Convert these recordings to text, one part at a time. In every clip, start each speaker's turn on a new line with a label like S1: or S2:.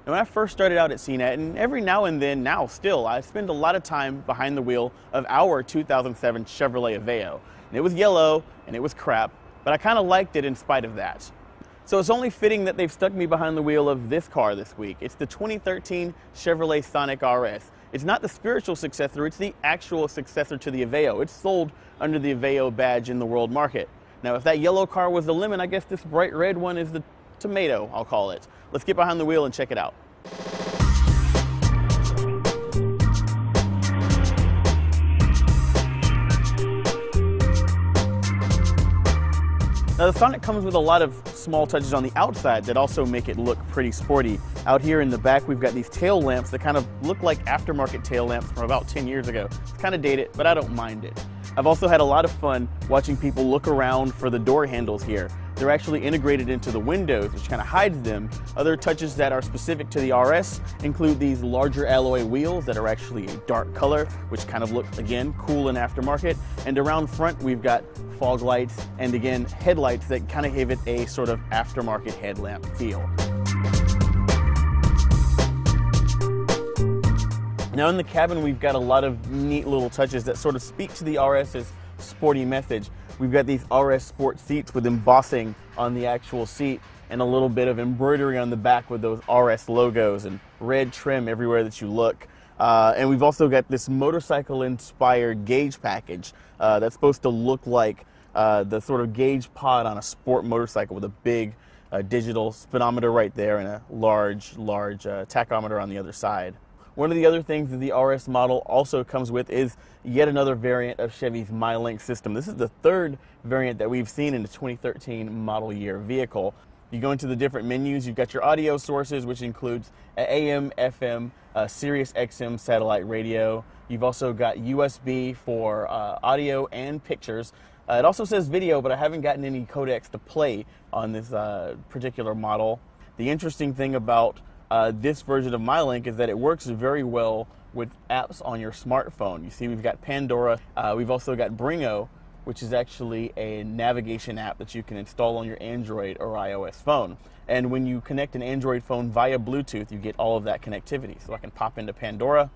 S1: Now, when I first started out at CNET, and every now and then, now still, I spend a lot of time behind the wheel of our 2007 Chevrolet Aveo. And it was yellow, and it was crap, but I kind of liked it in spite of that. So it's only fitting that they've stuck me behind the wheel of this car this week. It's the 2013 Chevrolet Sonic RS. It's not the spiritual successor, it's the actual successor to the Aveo. It's sold under the Aveo badge in the world market. Now, if that yellow car was the lemon, I guess this bright red one is the tomato, I'll call it. Let's get behind the wheel and check it out. Now, the Sonic comes with a lot of small touches on the outside that also make it look pretty sporty. Out here in the back, we've got these tail lamps that kind of look like aftermarket tail lamps from about 10 years ago. It's kind of dated, but I don't mind it. I've also had a lot of fun watching people look around for the door handles here. They're actually integrated into the windows, which kind of hides them. Other touches that are specific to the RS include these larger alloy wheels that are actually a dark color, which kind of look, again, cool and aftermarket. And around front, we've got fog lights and, again, headlights that kind of give it a sort of aftermarket headlamp feel. Now, in the cabin, we've got a lot of neat little touches that sort of speak to the RS's sporty message. We've got these RS Sport seats with embossing on the actual seat and a little bit of embroidery on the back with those RS logos and red trim everywhere that you look. And we've also got this motorcycle-inspired gauge package that's supposed to look like the sort of gauge pod on a sport motorcycle with a big digital speedometer right there and a large tachometer on the other side. One of the other things that the RS model also comes with is yet another variant of Chevy's MyLink system. This is the third variant that we've seen in the 2013 model year vehicle. You go into the different menus, you've got your audio sources, which includes AM, FM, Sirius XM satellite radio. You've also got USB for audio and pictures. It also says video, but I haven't gotten any codecs to play on this particular model. The interesting thing about this version of MyLink is that it works very well with apps on your smartphone. You see, we've got Pandora. We've also got Bringo, which is actually a navigation app that you can install on your Android or iOS phone. And when you connect an Android phone via Bluetooth, you get all of that connectivity. So I can pop into Pandora,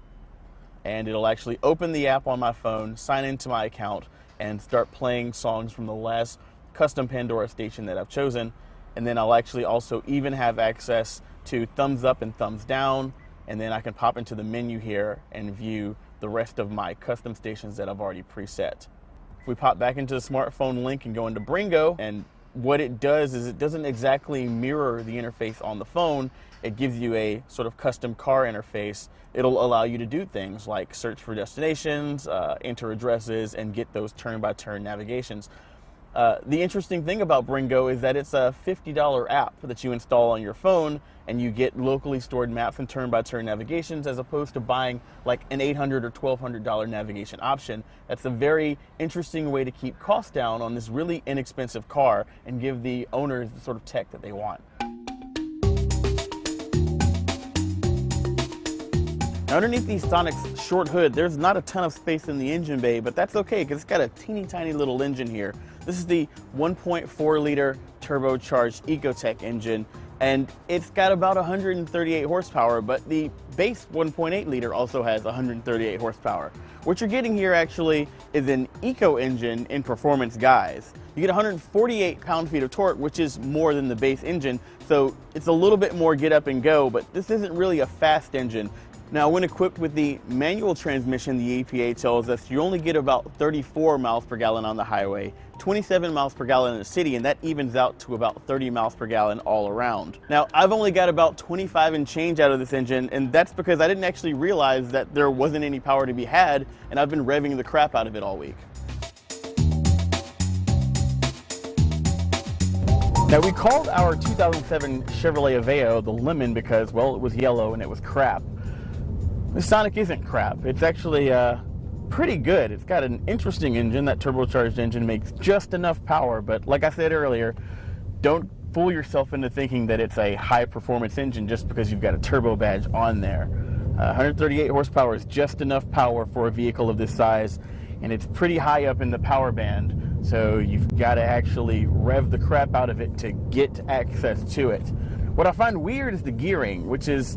S1: and it'll actually open the app on my phone, sign into my account, and start playing songs from the last custom Pandora station that I've chosen. And then I'll actually also even have access to thumbs up and thumbs down, and then I can pop into the menu here and view the rest of my custom stations that I've already preset. If we pop back into the smartphone link and go into Bringo, and what it does is it doesn't exactly mirror the interface on the phone. It gives you a sort of custom car interface. It'll allow you to do things like search for destinations, enter addresses, and get those turn-by-turn navigations. The interesting thing about Bringo is that it's a $50 app that you install on your phone, and you get locally stored maps and turn-by-turn navigations, as opposed to buying like an $800 or $1,200 navigation option. That's a very interesting way to keep costs down on this really inexpensive car and give the owners the sort of tech that they want. Now, underneath the Sonic's short hood, there's not a ton of space in the engine bay, but that's okay because it's got a teeny tiny little engine here. This is the 1.4 liter turbocharged Ecotec engine, and it's got about 138 horsepower, but the base 1.8 liter also has 138 horsepower. What you're getting here actually is an Eco engine in performance guise. You get 148 pound-feet of torque, which is more than the base engine, so it's a little bit more get up and go, but this isn't really a fast engine. Now, when equipped with the manual transmission, the EPA tells us you only get about 34 miles per gallon on the highway, 27 miles per gallon in the city, and that evens out to about 30 miles per gallon all around. Now, I've only got about 25 and change out of this engine, and that's because I didn't actually realize that there wasn't any power to be had, and I've been revving the crap out of it all week. Now, we called our 2007 Chevrolet Aveo the Lemon because, well, it was yellow and it was crap. The Sonic isn't crap. It's actually pretty good. It's got an interesting engine. That turbocharged engine makes just enough power, but like I said earlier, don't fool yourself into thinking that it's a high-performance engine just because you've got a turbo badge on there. 138 horsepower is just enough power for a vehicle of this size, and it's pretty high up in the power band, so you've got to actually rev the crap out of it to get access to it. What I find weird is the gearing, which is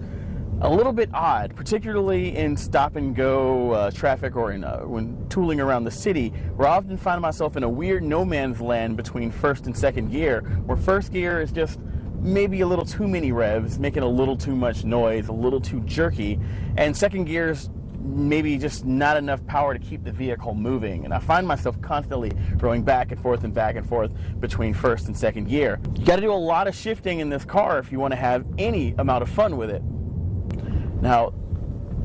S1: a little bit odd, particularly in stop-and-go traffic or when tooling around the city, where I often find myself in a weird no-man's land between first and second gear, where first gear is just maybe a little too many revs, making a little too much noise, a little too jerky, and second gear's maybe just not enough power to keep the vehicle moving. And I find myself constantly going back and forth between first and second gear. You got to do a lot of shifting in this car if you want to have any amount of fun with it. Now,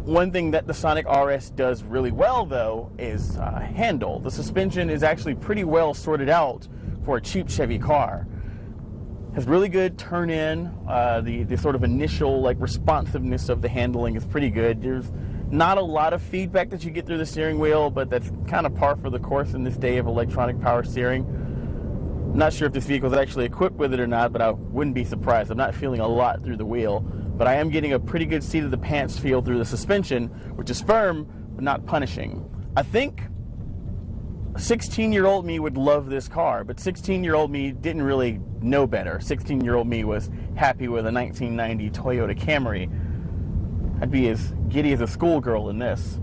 S1: one thing that the Sonic RS does really well, though, is handle. The suspension is actually pretty well sorted out for a cheap Chevy car. Has really good turn-in. The sort of initial responsiveness of the handling is pretty good. There's not a lot of feedback that you get through the steering wheel, but that's kind of par for the course in this day of electronic power steering. I'm not sure if this vehicle is actually equipped with it or not, but I wouldn't be surprised. I'm not feeling a lot through the wheel, but I am getting a pretty good seat of the pants feel through the suspension, which is firm but not punishing. I think 16-year-old me would love this car, but 16-year-old me didn't really know better. 16-year-old me was happy with a 1990 Toyota Camry. I'd be as giddy as a schoolgirl in this.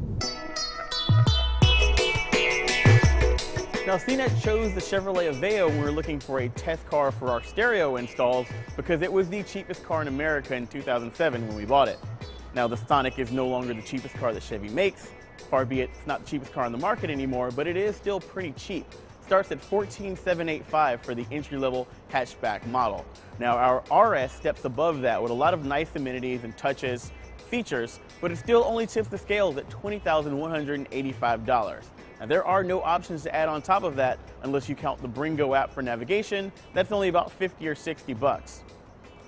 S1: Now, CNET chose the Chevrolet Aveo when we were looking for a test car for our stereo installs because it was the cheapest car in America in 2007 when we bought it. Now, the Sonic is no longer the cheapest car that Chevy makes, far be it it's not the cheapest car on the market anymore, but it is still pretty cheap. Starts at $14,785 for the entry-level hatchback model. Now, our RS steps above that with a lot of nice amenities and touches, features, but it still only tips the scales at $20,185. Now, there are no options to add on top of that unless you count the Bringo app for navigation. That's only about 50 or 60 bucks.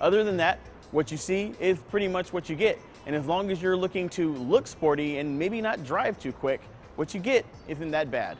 S1: Other than that, what you see is pretty much what you get. And as long as you're looking to look sporty and maybe not drive too quick, what you get isn't that bad.